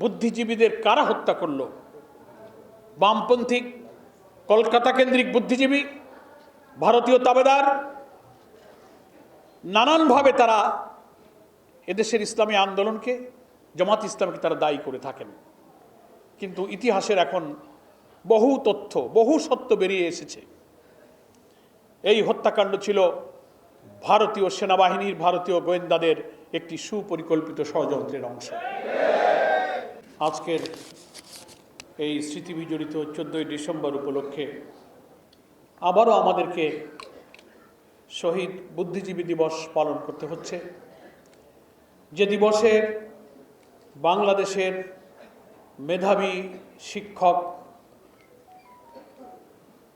বুদ্ধিজীবীদের কারা হত্যা করল? বামপন্থী কলকাতা কেন্দ্রিক বুদ্ধিজীবী, ভারতীয় তাবেদার, নানানভাবে তারা এদেশের ইসলামী আন্দোলনকে, জামাত ইসলামকে তারা দায়ী করে থাকেন। কিন্তু ইতিহাসের এখন বহু তথ্য, বহু সত্য বেরিয়ে এসেছে। এই হত্যাকাণ্ড ছিল ভারতীয় সেনাবাহিনীর, ভারতীয় গোয়েন্দাদের একটি সুপরিকল্পিত ষড়যন্ত্রের অংশ। আজকের এই স্মৃতিবিজড়িত 14ই ডিসেম্বর উপলক্ষে আবারও আমাদেরকে শহীদ বুদ্ধিজীবী দিবস পালন করতে হচ্ছে, যে দিবসে বাংলাদেশের মেধাবী শিক্ষক,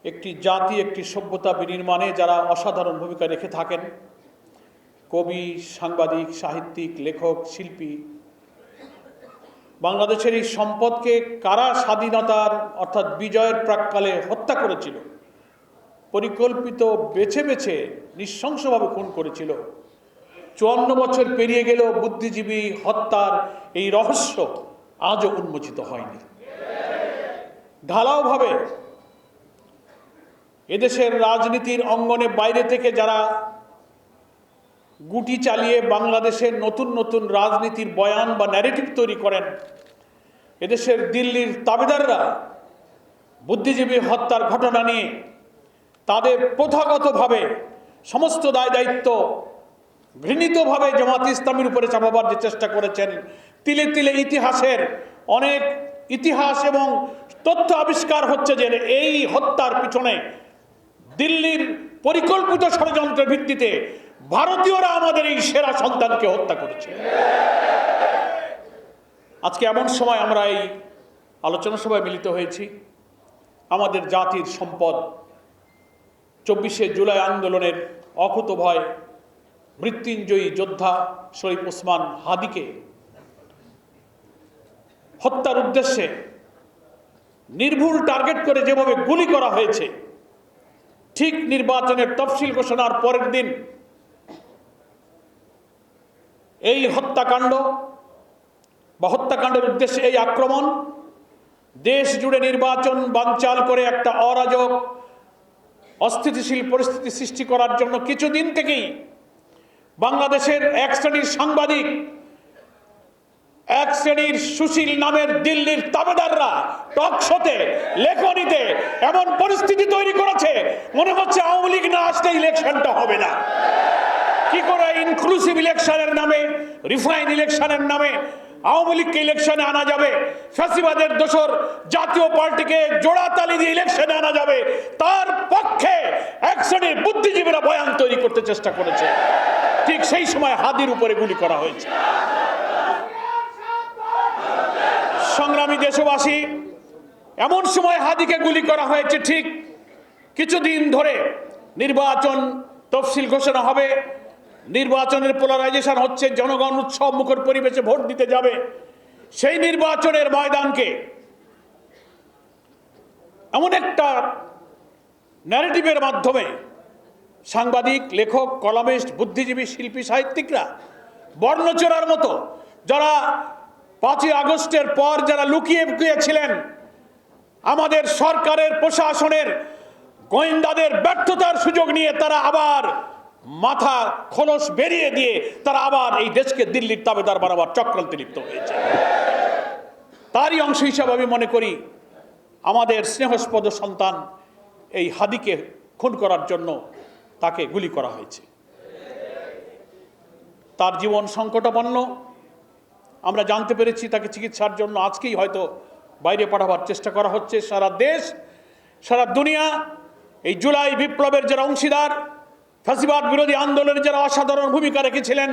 একটি জাতি, একটি সভ্যতা বিনির্মাণে যারা অসাধারণ ভূমিকা রেখে থাকেন, কবি, সাংবাদিক, সাহিত্যিক, লেখক, শিল্পী, বাংলাদেশের এই সম্পদকে কারা স্বাধীনতার অর্থাৎ বিজয়ের প্রাক্কালে হত্যা করেছিল, পরিকল্পিত বেছে বেছে নৃশংসভাবে খুন করেছিল। 54 বছর পেরিয়ে গেল, বুদ্ধিজীবী হত্যার এই রহস্য আজও উন্মোচিত হয়নি। ঢালাওভাবে এদেশের রাজনীতির অঙ্গনে বাইরে থেকে যারা গুটি চালিয়ে বাংলাদেশের নতুন নতুন রাজনীতির বয়ান বা ন্যারেটিভ তৈরি করেন, এদেশের দিল্লির তাবেদাররা বুদ্ধিজীবী হত্যার ঘটনা নিয়ে তাদের প্রথাগতভাবে সমস্ত দায় দায়িত্ব ঘৃণিতভাবে জামাত ইসলামের উপরে চাপাবার যে চেষ্টা করেছেন, তিলে তিলে ইতিহাসের অনেক ইতিহাস এবং তথ্য আবিষ্কার হচ্ছে যে এই হত্যার পিছনে দিল্লির পরিকল্পিত ষড়যন্ত্রের ভিত্তিতে ভারতীয়রা আমাদের এই সেরা সন্তানকে হত্যা করেছে। আজকে এমন সময় আমরা এই আলোচনা সভায় মিলিত হয়েছি, আমাদের জাতির সম্পদ 24শে জুলাই আন্দোলনের অকুতোভয় মৃত্যুঞ্জয়ী যোদ্ধা শরীফ ওসমান হাদিকে হত্যার উদ্দেশ্যে নির্ভুল টার্গেট করে যেভাবে গুলি করা হয়েছে, ঠিক নির্বাচনের তফসিল ঘোষণার পরের দিন এই হত্যাকাণ্ড বা হত্যাকাণ্ডের উদ্দেশ্যে এই আক্রমণ দেশ জুড়ে নির্বাচন বানচাল করে একটা অরাজক অস্থিতিশীল পরিস্থিতি সৃষ্টি করার জন্য কিছুদিন থেকেই বাংলাদেশের এক শ্রেণীর সাংবাদিক, এক শ্রেণীর সুশীল নামের দিল্লির তাবেদাররা টক শোতে, লেখনীতে এমন পরিস্থিতি তৈরি করেছে মনে হচ্ছে আওয়ামী লীগ না আসলে ইলেকশনটা হবে না। কি করে ইনক্লুসিভ ইলেকশনের নামে, রিফাইন ইলেকশনের নামে আওয়ামী লীগকে ইলেকশনে আনা যাবে, ফ্যাসিবাদের দোসর জাতীয় পার্টিকে জোড়াতালি দিয়ে ইলেকশনে আনা যাবে, তার পক্ষে এক শ্রেণীর বুদ্ধিজীবীরা বয়ান তৈরি করতে চেষ্টা করেছে। ঠিক সেই সময় হাদির উপরে গুলি করা হয়েছে। সংগ্রামী দেশবাসী, এমন সময় হাদিকে গুলি করা হয়েছে ঠিক কিছুদিন ধরে নির্বাচন তফসিল ঘোষণা হবে, নির্বাচনের পোলারাইজেশন হচ্ছে, জনগণ উৎসব মুখর পরিবেশে ভোট দিতে যাবে। সেই নির্বাচনের ময়দানকে এমন একটা ন্যারেটিভের মাধ্যমে সাংবাদিক, লেখক, কলামিস্ট, বুদ্ধিজীবী, শিল্পী, সাহিত্যিকরা বর্ণচোরার মতো যারা 5ই আগস্টের পর যারা লুকিয়ে ছিলেন, আমাদের সরকারের প্রশাসনের গোয়েন্দাদের ব্যর্থতার সুযোগ নিয়ে তারা আবার মাথা খোলস বেরিয়ে দিয়ে তারা আবার এই দেশকে দিল্লির তাবেদার বানাবার চক্রান্তে লিপ্ত হয়েছে। তারই অংশ হিসাবে আমি মনে করি আমাদের স্নেহস্পদ সন্তান এই হাদিকে খুন করার জন্য তাকে গুলি করা হয়েছে। তার জীবন সংকটাপন্ন। আমরা জানতে পেরেছি তাকে চিকিৎসার জন্য আজকেই হয়তো বাইরে পাঠাবার চেষ্টা করা হচ্ছে। সারা দেশ, সারা দুনিয়া এই জুলাই বিপ্লবের যারা অংশীদার, ফ্যাসিবাদ বিরোধী আন্দোলনে যারা অসাধারণ ভূমিকা রেখেছিলেন,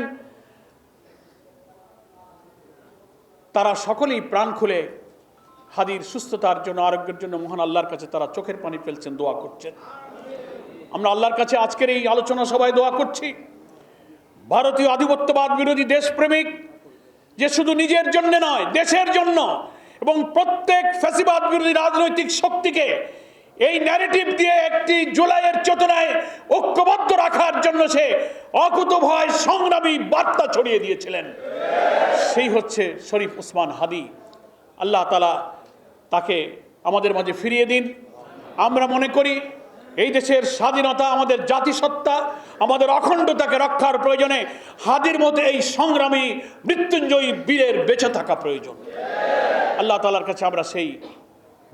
তারা সকলেই প্রাণ খুলে হাদির সুস্থতার জন্য, আরোগ্যের জন্য মহান আল্লাহর কাছে তারা চোখের পানি ফেলছেন, দোয়া করছেন। আমরা আল্লাহর কাছে আজকের এই আলোচনা সভায় দোয়া করছি, ভারতীয় আধিপত্যবাদ বিরোধী দেশপ্রেমিক যে শুধু নিজের জন্য নয়, দেশের জন্য এবং প্রত্যেক ফ্যাসিবাদ বিরোধী রাজনৈতিক শক্তিকে এই ন্যারেটিভ দিয়ে একটি জুলাইয়ের চেতনায় ঐক্যবদ্ধ রাখার জন্য সে অকুতোভয় সংগ্রামী বার্তা ছড়িয়ে দিয়েছিলেন, সেই হচ্ছে শরীফ ওসমান হাদি। আল্লাহ তাআলা তাকে আমাদের মাঝে ফিরিয়ে দিন। আমরা মনে করি এই দেশের স্বাধীনতা, আমাদের জাতিসত্তা, আমাদের অখণ্ডতাকে রক্ষার প্রয়োজনে হাদির মতো এই সংগ্রামী মৃত্যুঞ্জয়ী বীরের বেঁচে থাকা প্রয়োজন। আল্লাহ তাআলার কাছে আমরা সেই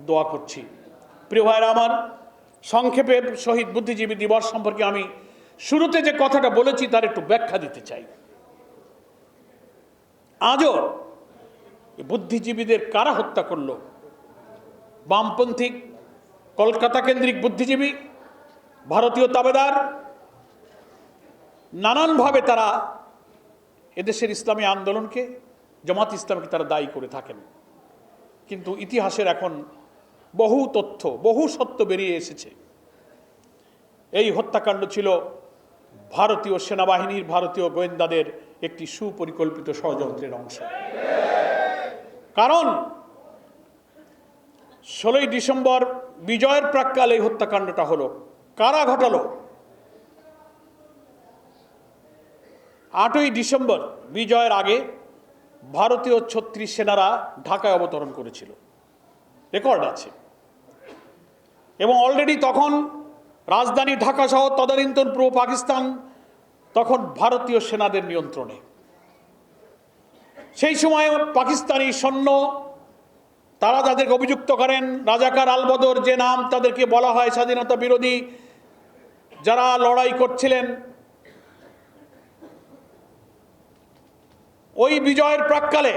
দোয়া করছি। প্রিয় ভাইরা আমার, সংক্ষেপে শহীদ বুদ্ধিজীবী দিবস সম্পর্কে আমি শুরুতে যে কথাটা বলেছি তার একটু ব্যাখ্যা দিতে চাই। আজও বুদ্ধিজীবীদের কারা হত্যা করল? বামপন্থী কলকাতা কেন্দ্রিক বুদ্ধিজীবী, ভারতীয় তাবেদার, নানানভাবে তারা এদেশের ইসলামী আন্দোলনকে, জামাত ইসলামকে তারা দায়ী করে থাকেন। কিন্তু ইতিহাসের এখন বহু তথ্য, বহু সত্য বেরিয়ে এসেছে। এই হত্যাকাণ্ড ছিল ভারতীয় সেনাবাহিনীর, ভারতীয় গোয়েন্দাদের একটি সুপরিকল্পিত ষড়যন্ত্রের অংশ। কারণ 16ই ডিসেম্বর বিজয়ের প্রাক্কালে এই হত্যাকাণ্ডটা হলো। কারা ঘটালো? 8ই ডিসেম্বর বিজয়ের আগে ভারতীয় 36 সেনারা ঢাকায় অবতরণ করেছিল, রেকর্ড আছে। এবং অলরেডি তখন রাজধানী ঢাকা সহ তদানীন্তন পূর্ব পাকিস্তান তখন ভারতীয় সেনাদের নিয়ন্ত্রণে। সেই সময় পাকিস্তানি সৈন্য তারা তাদেরকে অভিযুক্ত করেন, রাজাকার আলবদর যে নাম তাদেরকে বলা হয়, স্বাধীনতা বিরোধী যারা লড়াই করছিলেন। ওই বিজয়ের প্রাক্কালে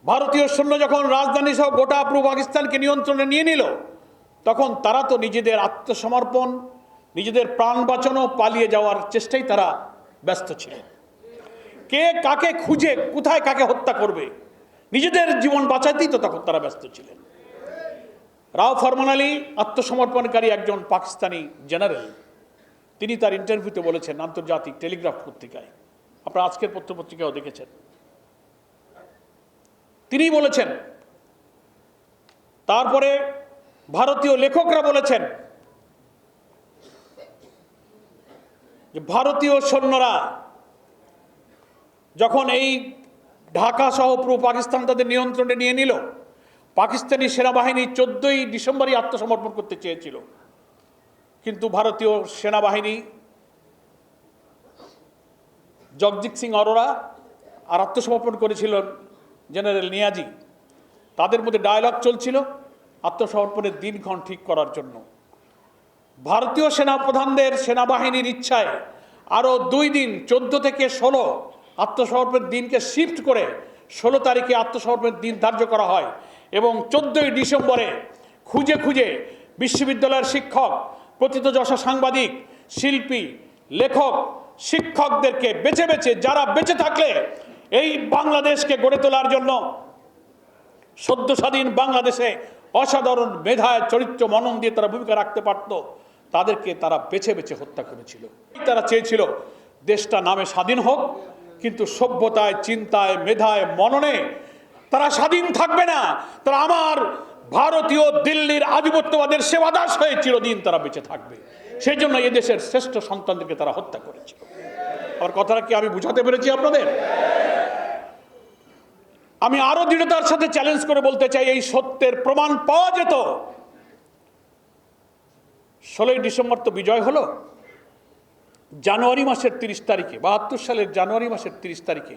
ভারতীয় সৈন্য যখন রাজধানী সহ গোটা পূর্ব পাকিস্তানকে নিয়ন্ত্রণে নিয়ে নিল, তখন তারা তো নিজেদের আত্মসমর্পণ, নিজেদের প্রাণ বাঁচানো, পালিয়ে যাওয়ার চেষ্টায় তারা ব্যস্ত ছিলেন। কে কাকে খুঁজে কোথায় কাকে হত্যা করবে, নিজেদের জীবন বাঁচাতেই তো তখন তারা ব্যস্ত ছিলেন। রাও ফরমান আলী আত্মসমর্পণকারী একজন পাকিস্তানি জেনারেল, তিনি তার ইন্টারভিউতে বলেছেন আন্তর্জাতিক টেলিগ্রাফ পত্রিকায়, আপনারা আজকের পত্রপত্রিকাও দেখেছেন, তিনি বলেছেন। তারপরে ভারতীয় লেখকরা বলেছেন যে ভারতীয় সৈন্যরা যখন এই ঢাকা সহ পূর্ব পাকিস্তান তাদের নিয়ন্ত্রণে নিয়ে নিল, পাকিস্তানি সেনাবাহিনী 14ই ডিসেম্বরই আত্মসমর্পণ করতে চেয়েছিল। কিন্তু ভারতীয় সেনাবাহিনী জগজিৎ সিং অরোরা আর আত্মসমর্পণ করেছিলেন জেনারেল নিয়াজি। তাদের মধ্যে ডায়ালগ চলছিল আত্মসমর্পণের দিনক্ষণ ঠিক করার জন্য। ভারতীয় সেনাপ্রধানদের সেনাবাহিনীর ইচ্ছায় আরও 2 দিন 14 থেকে 16 আত্মসমর্পণের দিনকে শিফট করে 16 তারিখে আত্মসমর্পণের দিন ধার্য করা হয়। এবং 14ই ডিসেম্বরে খুঁজে খুঁজে বিশ্ববিদ্যালয়ের শিক্ষক, প্রথিতযশা সাংবাদিক, শিল্পী, লেখক, শিক্ষকদেরকে বেছে বেছে, যারা বেঁচে থাকলে এই বাংলাদেশকে গড়ে তোলার জন্য, সদ্য স্বাধীন বাংলাদেশে অসাধারণ মেধায়, চরিত্র, মনন দিয়ে তারা ভূমিকা রাখতে পারত, তাদেরকে তারা বেছে বেছে হত্যা করেছিল। তারা চেয়েছিল দেশটা নামে স্বাধীন হোক, কিন্তু সভ্যতায়, চিন্তায়, মেধায়, মননে তারা স্বাধীন থাকবে না। তারা আমার ভারতীয় দিল্লির আধিপত্যবাদের সেবাদাস হয়ে চিরদিন তারা বেঁচে থাকবে। সেই জন্য এদেশের শ্রেষ্ঠ সন্তানদেরকে তারা হত্যা করেছিল। আমার কথাটা কি আমি বুঝাতে পেরেছি আপনাদের? আমি আরো দৃঢ়তার সাথে চ্যালেঞ্জ করে বলতে চাই, এই সত্যের প্রমাণ পাওয়া যেত। 16ই ডিসেম্বর তো বিজয় হলো, জানুয়ারি মাসের 30 তারিখে, 72 সালের জানুয়ারি মাসের 30 তারিখে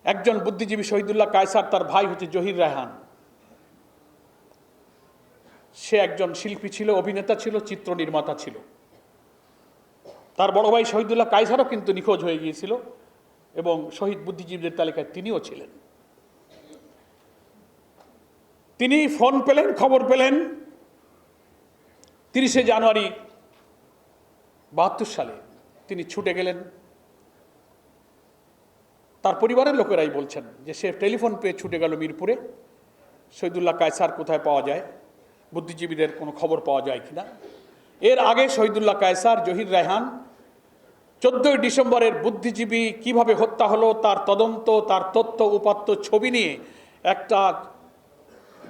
একজন বুদ্ধিজীবী শহীদুল্লাহ কায়সার, তার ভাই হচ্ছে জহির রায়হান, সে একজন শিল্পী ছিল, অভিনেতা ছিল, চিত্র নির্মাতা ছিল। তার বড় ভাই শহীদুল্লাহ কায়সারও কিন্তু নিখোঁজ হয়ে গিয়েছিল এবং শহীদ বুদ্ধিজীবীদের তালিকায় তিনিও ছিলেন। তিনি ফোন পেলেন, খবর পেলেন 30শে জানুয়ারি 72 সালে। তিনি ছুটে গেলেন। তার পরিবারের লোকেরাই বলছেন যে সে টেলিফোন পেয়ে ছুটে গেল মিরপুরে, শহীদুল্লাহ কায়সার কোথায় পাওয়া যায়, বুদ্ধিজীবীদের কোনো খবর পাওয়া যায় কিনা। এর আগে শহীদুল্লাহ কায়সার, জহির রায়হান 14ই ডিসেম্বরের বুদ্ধিজীবী কিভাবে হত্যা হলো তার তদন্ত, তার তথ্য উপাত্ত ছবি নিয়ে একটা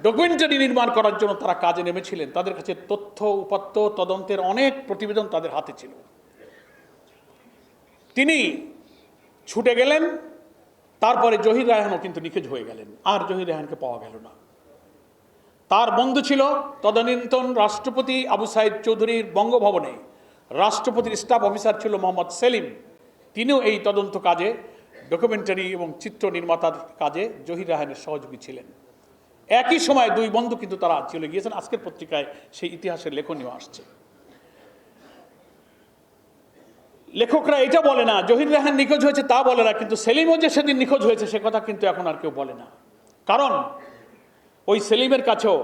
ডকুমেন্টারি নির্মাণ করার জন্য তারা কাজে নেমেছিলেন। তাদের কাছে তথ্য উপাত্ত তদন্তের অনেক প্রতিবেদন তাদের হাতে ছিল। তিনি ছুটে গেলেন তারপরে জহির রায়হানও কিন্তু নিখোঁজ হয়ে গেলেন, আর জহির রায়হানকে পাওয়া গেল না। তার বন্ধু ছিল তদানীন্তন রাষ্ট্রপতি আবু সাইদ চৌধুরীর বঙ্গভবনে রাষ্ট্রপতির স্টাফ অফিসার ছিল মোহাম্মদ সেলিম। তিনিও এই তদন্ত কাজে, ডকুমেন্টারি এবং চিত্র নির্মাতার কাজে জহির রায়হানের সহযোগী ছিলেন। একই সময় দুই বন্ধু কিন্তু তারা চলে গিয়েছেন। আজকের পত্রিকায় সেই ইতিহাসের লেখনীয় আসছে। লেখকরা এটা বলে না জহির রায়হান নিখোঁজ হয়েছে, তা বলে না, কিন্তু সেলিমও যে সেদিন নিখোঁজ হয়েছে সে কথা কিন্তু এখন আর কেউ বলে না। কারণ ওই সেলিমের কাছেও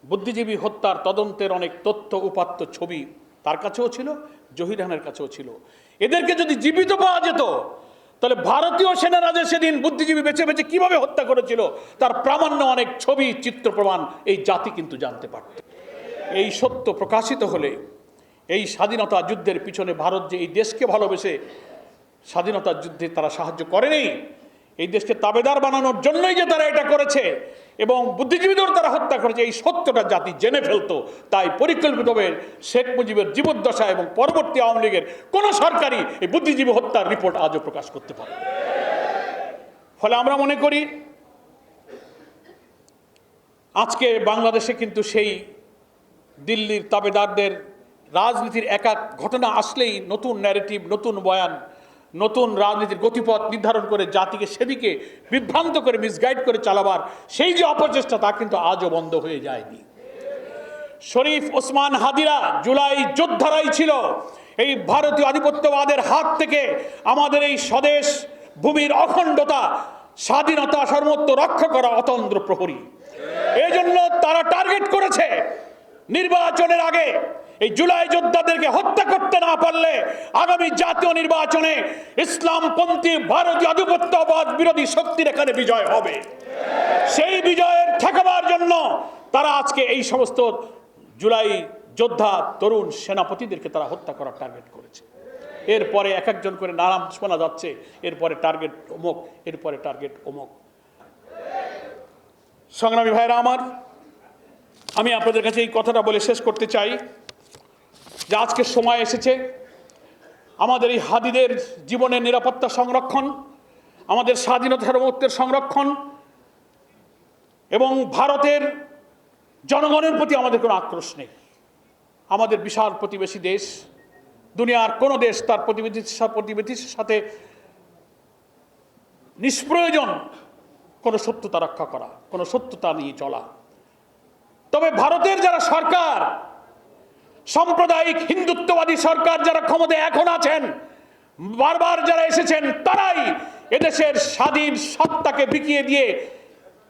বুদ্ধিজীবী হত্যার তদন্তের অনেক তথ্য উপাত্ত ছবি তার কাছেও ছিল, জহির রায়হানের কাছেও ছিল। এদেরকে যদি জীবিত পাওয়া যেত তাহলে ভারতীয় সেনারা যে সেদিন বুদ্ধিজীবী বেছে বেছে কিভাবে হত্যা করেছিল তার প্রামাণ্য অনেক ছবি, চিত্র, প্রমাণ এই জাতি কিন্তু জানতে পারত। এই সত্য প্রকাশিত হলে এই স্বাধীনতা যুদ্ধের পিছনে ভারত যে এই দেশকে ভালোবেসে স্বাধীনতার যুদ্ধে তারা সাহায্য করেনি, এই দেশকে তাবেদার বানানোর জন্যই যে তারা এটা করেছে এবং বুদ্ধিজীবীদের তারা হত্যা করেছে, এই সত্যটা জাতি জেনে ফেলতো। তাই পরিকল্পিতভাবে শেখ মুজিবের জীবদ্দশা এবং পরবর্তী আওয়ামী লীগের কোনো সরকারই এই বুদ্ধিজীবী হত্যার রিপোর্ট আজও প্রকাশ করতে পারে। ফলে আমরা মনে করি আজকে বাংলাদেশে কিন্তু সেই দিল্লির তাবেদারদের রাজনীতির এক এক ঘটনা আসলেই নতুন ন্যারেটিভ, নতুন বয়ান, নতুন রাজনীতির গতিপথ নির্ধারণ করে জাতিকে সেদিকে বিভ্রান্ত করে মিসগাইড করে চালাবার সেই যে অপচেষ্টা তা কিন্তু আজও বন্ধ হয়ে যায়নি। শরীফ ওসমান হাদিরা জুলাই যোদ্ধারাই ছিল এই ভারতীয় আধিপত্যবাদের হাত থেকে আমাদের এই স্বদেশ ভূমির অখণ্ডতা, স্বাধীনতা সর্বত্র রক্ষা করা অতন্দ্র প্রহরী। এই জন্য তারা টার্গেট করেছে নির্বাচনের আগে এই জুলাই যোদ্ধাদেরকে হত্যা করতে না পারলে আগামী জাতীয় নির্বাচনে ইসলামপন্থী ভারতীয় আধিপত্যবাদ বিরোধী শক্তির এখানে বিজয় হবে। সেই বিজয়ের ঠেকাবার জন্য তারা আজকে এই সমস্ত জুলাই যোদ্ধা তরুণ সেনাপতিদেরকে তারা হত্যা করার টার্গেট করেছে। এরপরে এক একজন করে নাম শোনা যাচ্ছে, এরপরে টার্গেট অমুক, এরপরে টার্গেট অমুক। সংগ্রামী ভাইরা আমার, আমি আপনাদের কাছে এই কথাটা বলে শেষ করতে চাই যে আজকে সময় এসেছে আমাদের এই হাদিদের জীবনের নিরাপত্তা সংরক্ষণ, আমাদের স্বাধীনতা সার্বভৌমত্বের সংরক্ষণ এবং ভারতের জনগণের প্রতি আমাদের কোনো আক্রোশ নেই। আমাদের বিশাল প্রতিবেশী দেশ, দুনিয়ার কোনো দেশ তার প্রতিবেশীর সাথে নিষ্প্রয়োজন কোনো সত্যতা রক্ষা করা, কোনো সত্যতা নিয়ে চলা। তবে ভারতের যারা সরকার, সাম্প্রদায়িক হিন্দুত্ববাদী সরকার যারা ক্ষমতায় এখন আছেন, বারবার যারা এসেছেন, তারাই এদেশের স্বাধীন সত্তাকে বিকিয়ে দিয়ে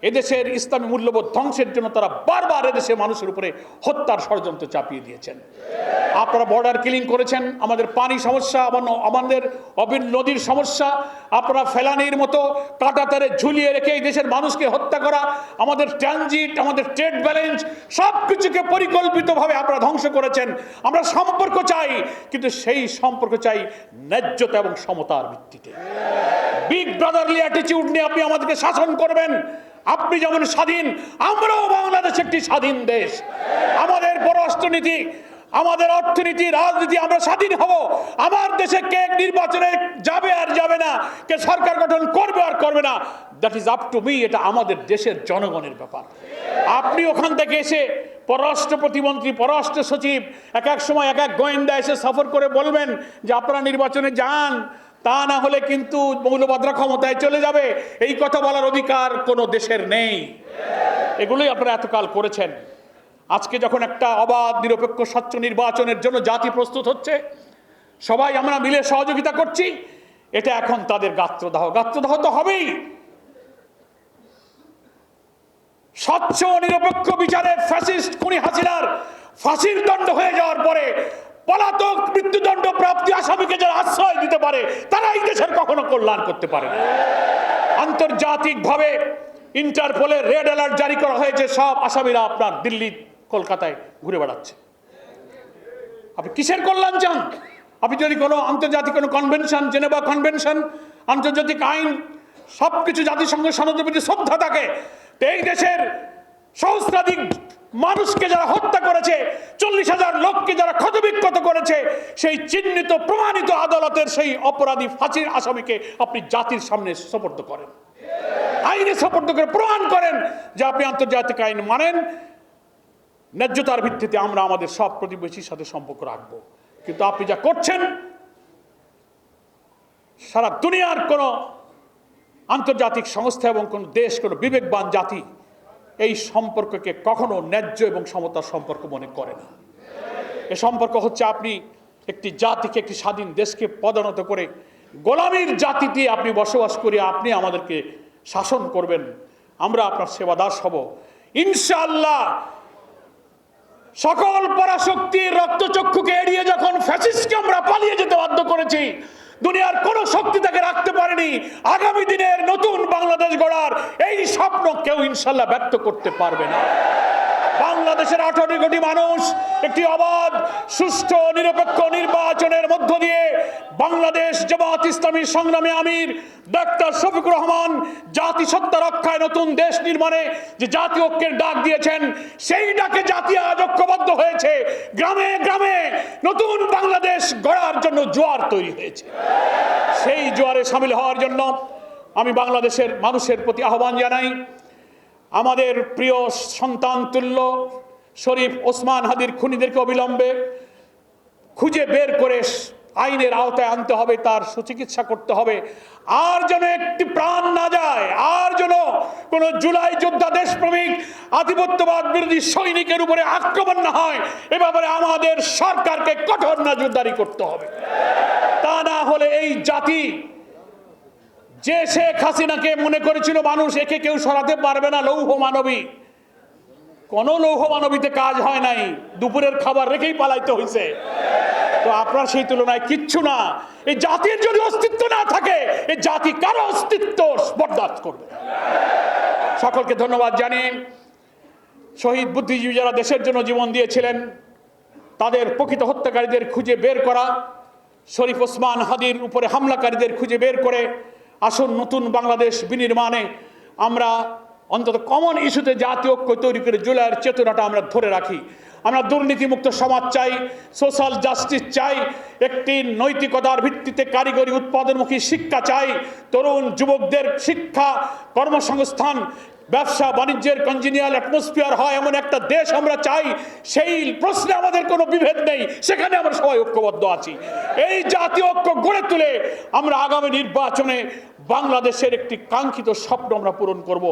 এদেশের ইসলামী মূল্যবোধ ধ্বংসের জন্য তারা বারবার এদেশের মানুষের উপরে হত্যার ষড়যন্ত্র চাপিয়ে দিয়েছেন। আপনারা বর্ডার কিলিং করেছেন, আমাদের পানি সমস্যা, আমাদের নদীর সমস্যা, আপনারা ফেলানির মতো কাঁটাতারে ঝুলিয়ে রেখে এই দেশের মানুষকে হত্যা করা, আমাদের ট্রানজিট, আমাদের ট্রেড ব্যালেন্স সব কিছুকে পরিকল্পিতভাবে আপনারা ধ্বংস করেছেন। আমরা সম্পর্ক চাই, কিন্তু সেই সম্পর্ক চাই ন্যায্যতা এবং সমতার ভিত্তিতে। বিগ ব্রাদারলি অ্যাটিটিউড নিয়ে আপনি আমাদেরকে শাসন করবেন। আপনি যেমন স্বাধীন, আমরাও বাংলাদেশ একটি স্বাধীন দেশ। আমাদের পররাষ্ট্রনীতি, আমাদের অর্থনীতি, রাজনীতি, আমরা স্বাধীন হব। আমার দেশে কে নির্বাচনে যাবে আর যাবে না, কে সরকার গঠন করবে আর করবে না, that is up to me. এটা আমাদের দেশের জনগণের ব্যাপার। আপনি ওখান থেকে এসে পররাষ্ট্র প্রতিমন্ত্রী, পররাষ্ট্র সচিব, এক এক সময় এক এক গোয়েন্দা এসে সফর করে বলবেন যে আপনারা নির্বাচনে যান, তা না হলে কিন্তু মৌলবাদরা ক্ষমতায় চলে যাবে। এই কথা বলার অধিকার কোনো দেশের নেই। এগুলোই আপনারা এতকাল করেছেন। আজকে যখন একটা অবাধ, নিরপেক্ষ, স্বচ্ছ নির্বাচনের জন্য জাতি প্রস্তুত হচ্ছে, সবাই আমরা মিলে সহযোগিতা করছি, এটা এখন তাদের গাত্রদাহ তো হবেই। স্বচ্ছ নিরপেক্ষ বিচারে ফ্যাসিস্ট খুনি হাসিনার ফাঁসির দণ্ড হয়ে যাওয়ার পরে পলাতক মৃত্যুদণ্ড প্রাপ্তি আসামিকে যারা আশ্রয় দিতে পারে তারা এই দেশের কখনো কল্যাণ করতে পারে না। আন্তর্জাতিকভাবে ইন্টারপোলের রেড অ্যালার্ট জারি করা হয়েছে, সব আসামিরা আপনার দিল্লি, কলকাতায় ঘুরে বেড়াচ্ছে। আপনি কিসের কল্যাণ চান? আপনি যদি কোনো আন্তর্জাতিক কোনো কনভেনশন, জেনেভা কনভেনশন, আন্তর্জাতিক আইন সবকিছু জাতিসংঘ সনদের প্রতি শ্রদ্ধা থাকে, এই দেশের সহস্রাধিক মানুষকে যারা হত্যা করেছে, 40,000 লোককে যারা ক্ষতবিক্ষত করেছে, সেই চিহ্নিত প্রমাণিত আদালতের সেই অপরাধী ফাঁসির আসামিকে আপনি জাতির সামনে সোপর্দ করেন, আইনে সোপর্দ করে প্রমাণ করেন যে আপনি আন্তর্জাতিক আইন মানেন। ন্যায্যতার ভিত্তিতে আমরা আমাদের সব প্রতিবেশীর সাথে সম্পর্ক রাখব। কিন্তু আপনি যা করছেন, সারা দুনিয়ার কোন আন্তর্জাতিক সংস্থা এবং কোন দেশ, কোন বিবেকবান জাতি এই সম্পর্ককে কখনো ন্যায্য এবং সমতার সম্পর্ক মনে করে না। এ সম্পর্ক হচ্ছে আপনি একটি জাতিকে, একটি স্বাধীন দেশকে পদানত করে গোলামীর জাতি দিয়ে আপনি বসবাস করে আপনি আমাদেরকে শাসন করবেন, আমরা আপনার সেবাদাস হব ইনশাআল্লাহ। সকল পরাশক্তির রক্তচক্ষুকে এড়িয়ে যখন ফ্যাসিস্টকে আমরা পালিয়ে যেতে বাধ্য করেছি, দুনিয়ার কোন শক্তি তাকে রাখতে পারেনি। আগামী দিনের নতুন বাংলাদেশ গড়ার এই স্বপ্ন কেউ ইনশাল্লাহ ব্যক্ত করতে পারবে না। বাংলাদেশের 18 কোটি মানুষ একটি অবাধ, সুষ্ঠু, নিরপেক্ষ নির্বাচনের মধ্য দিয়ে বাংলাদেশ জামাত ইসলামীর সংগ্রামী আমির ডাক্তার শফিকুর রহমান জাতিসত্তা রক্ষায় নতুন দেশ নির্মাণে যে জাতীয় ঐক্যের ডাক দিয়েছেন, সেই ডাকে জাতি আজ ঐক্যবদ্ধ হয়েছে। গ্রামে গ্রামে নতুন বাংলাদেশ গড়ার জন্য জোয়ার তৈরি হয়েছে। সেই জোয়ারে সামিল হওয়ার জন্য আমি বাংলাদেশের মানুষের প্রতি আহ্বান জানাই। আমাদের প্রিয় সন্তান তুল্য শরীফ ওসমান হাদির খুনিদেরকে অবিলম্বে খুঁজে বের করে আইনের আওতায় আনতে হবে, তার সুচিকিৎসা করতে হবে। আর যেন একটি প্রাণ না যায়, আর যেন কোন জুলাই যোদ্ধা, দেশপ্রেমিক, আধিপত্যবাদ বিরোধী সৈনিকের উপরে আক্রমণ না হয়, এ ব্যাপারে আমাদের সরকারকে কঠোর নজরদারি করতে হবে। তা না হলে এই জাতি, যে শেখ হাসিনাকে মনে করেছিল মানুষ একে কেউ সরাতে পারবে না, লৌহ মানবী, কোন লৌহ মানবীতে কাজ হয় নাই, দুপুরের খাবার রেখেই পালাইতে হয়েছে। তো আপনার সেই তুলনায় কিচ্ছু না। এই জাতির যদি অস্তিত্ব না থাকে, এই জাতি কারো অস্তিত্ব বরদাস্ত করবে না। সকলকে ধন্যবাদ জানিয়ে, শহীদ বুদ্ধিজীবী যারা দেশের জন্য জীবন দিয়েছিলেন তাদের প্রকৃত হত্যাকারীদের খুঁজে বের করা, শরীফ ওসমান হাদির উপরে হামলাকারীদের খুঁজে বের করে আসুন নতুন বাংলাদেশ বিনির্মাণে আমরা অন্তত কমন ইস্যুতে জাতীয় ঐক্য তৈরি করে জুলাইয়ের চেতনাটা আমরা ধরে রাখি। আমরা দুর্নীতিমুক্ত সমাজ চাই, সোশ্যাল জাস্টিস চাই, একটি নৈতিকতার ভিত্তিতে কারিগরি উৎপাদনমুখী শিক্ষা চাই, তরুণ যুবকদের শিক্ষা, কর্মসংস্থান, ব্যবসা বাণিজ্যের কনজিনিয়াল অ্যাটমসফিয়ার হয় এমন একটা দেশ আমরা চাই। সেই প্রশ্নে আমাদের কোনো বিভেদ নেই, সেখানে আমরা সবাই ঐক্যবদ্ধ আছি। এই জাতীয় ঐক্য গড়ে তুলে আমরা আগামী নির্বাচনে বাংলাদেশের একটি কাঙ্ক্ষিত স্বপ্ন আমরা পূরণ করব।